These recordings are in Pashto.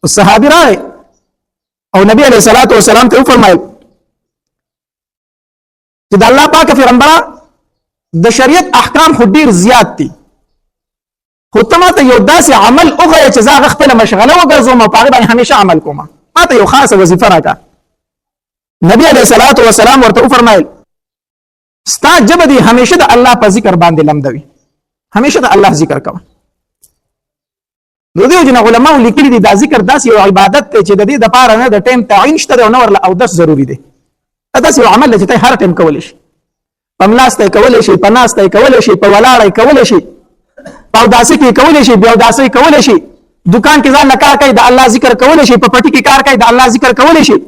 صحابي راغی او نبی علیہ الصلوۃ والسلام ته فرمایل چې د الله پاک پیغمبر د شریعت احکام خو ډیر زیات دي خو ته ماته یو داسې عمل وښیه چې زه هغه خپله مشغله وګرځوم او په هغې باندې همیشه عمل کوم ماته یو خاصه وظیفه راکړه نبی علیه الصلوۃ والسلام ورته وفرمایل ستا ژبه دې همیشه د الله په ذکر باندې لمده وي همیشه د الله ذکر کوه نو دیو جن علماء لیکلي دي دا ذکر داسې یو عبادت دی چې د دې دپاره نه د ټایم تعین شته دی او نه ورله اودس ضروري دی دا داسې یو عمل دی چې ته هر ټایم کولی شي په ملاسته یې کولی شي په ناسته یې کولی شي په ولاړه یې کولی شي په اوداسه کې کولی شي بیا اوداسه یې کولی شي دکان کې ځان نه کار کوي د الله ذکر کولی شي په پټي کې کار کوي د الله ذکر کولی شي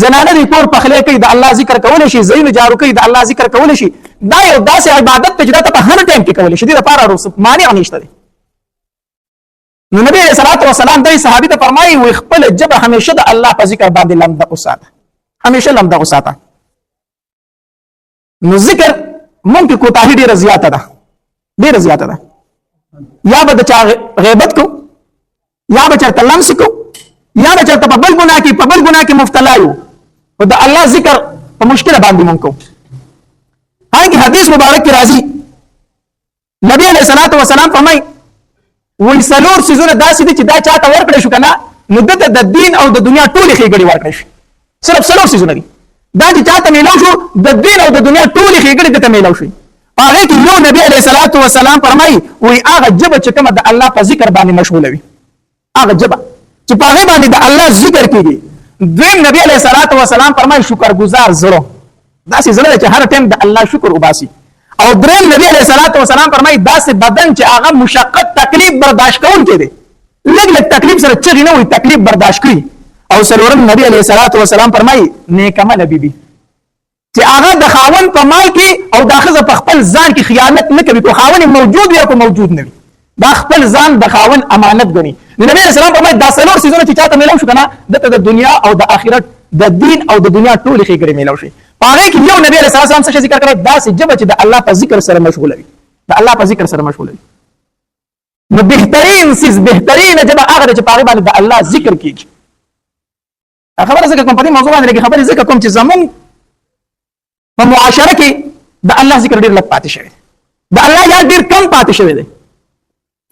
زنانه دې کور پخلی کوي د الله ذکر کولی شي ځایونه جارو کوي د الله ذکر کولی شي دا یو داسې عبادت دی چې دا ته په هر ټایم کې کولی شي دې دپاره مانع نشته دی نو نبی علیہ الصلوۃ والسلام دای صحابي ته فرمایي وي خپل جبه همیشه د الله په ذکر باندې لمده وساته همیشه لمده وساته نو ذکر ممکن کوتاهی ډیره زیاته ده یا به د چا غیبت کو یا به چرته لمس کو یا به چرته په بل ګناه کې مبتلا یو او د الله ذکر په مشکل باندې مونږ کو هغه حدیث مبارک کې راځي نبی علیہ الصلوۃ والسلام فرمایي وی سلور سيزونه داسې دي چې دا چاته ورکړی شو کنه نو د دین او د دنیا ټولې ښېګړې ورکړی شي صرف سلور سيزونه دي دا چې چاته میلاو شو د دین او د دنیا ټولې ښېګړې دته میلاو شي هغې کې یو نبی علیه الصلوۃ والسلام فرمایي وی هغه ژبه چې کومه د الله په ذکر باندې مشغوله وي هغه ژبه چې په هغې باندې د الله ذکر کېږي دویم نبی علیه الصلوۃ والسلام فرمایي شکرګزار زړه داسې زړه دی چې هر ټایم د الله شکر وباسي او دریم نبی علیہ الصلوۃ والسلام فرمایي داسې بدن چې هغه مشقت تکلیف برداشت کوونکی دی لږ تکلیف سره چغې نه وي تکلیف برداشت کړي او څلورم نبی علیہ الصلوۃ والسلام فرمایي نیک عمله بیبي چې هغه د خاوند په مال کې او د ښځه په خپل ځان کې خیانت نه کوي که خاوند موجود وي او که موجود نه وي دا خپل ځان د خاوند امانت ګڼي نبی علیہ السلام فرمایي دا څلور څیزونه چې چاته میلاو شو که نه دته د دنیا او د آخرت د دین او د دنیا ټولې ښېګړې میلاو شي هغې کې یو نبی علیه السلام څه ذکر کړی داسې ژبه چې د الله په ذکر سره مشغوله وي نو بهترین ژبه هغه ده چې په هغې باندې د الله ذکر کېږي خبره ځکه کوم په دې موضوع باندې لږې خبرې ځکه کوم چې زمونږ په معاشره کې د الله ذکر ډېر لږ پاتې شوی دی د الله یاد ډېر کم پاتې شوی دی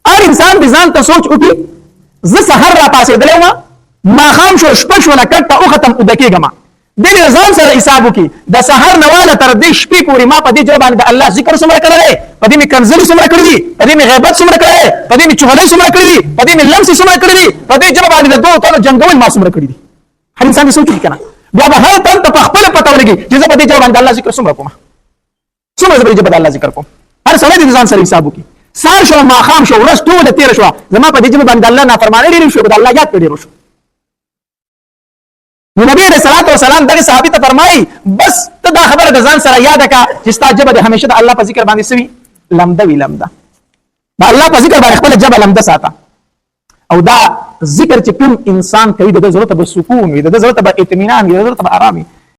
هر انسان دې ځان ته سوچ وکړي زه سحر را پاڅېدلی وم ماښام شو شپه شوله کټ ته وختم اوده کېږم دې ځان سره حساب وکړي د سحر نه واله تر دې شپې پورې ما په دې ژبه باندې د الله ذکر څومره کړی دی په دې مې کنځلي څومره کړي دي په دې مې غیبت څومره کړی دی په دې مې چغلۍ څومره کړي دي په دې مې لمسې څومره کړي دي په دې ژبه باندې د دوو تنو جنګول ما څومره کړي دي هر انسان دې سوچ وکړي که نه بیا به هر تن ته په خپله پته ولګي چې زه په دې ژبه باندې د الله ذکر څومره کوم څومره زه په دې ژبه د الله ذکر کوم هر سړی دې ځان سره حساب وکړي سهار شو ماښام شو ورځ ټوله تېره شوه زما په دې ژبه باندې د الله نافرمانۍ ډېرې شوې د الله یاد پرې ډېر شو نو نبی علیہ الصلوۃ والسلام دغه صحابي ته فرمایي بس ته دا خبره د ځان سره یاده کړه چې ستا ژبه د همیشه د الله په ذکر باندې سوي لمده وي لمده د الله په ذکر باندې خپله ژبه لمده ساته او دا ذکر چې کوم انسان کوي د ده زړه ته به سکون وي د ده زړه ته به اطمینان وي د ده زړه ته به ارام وي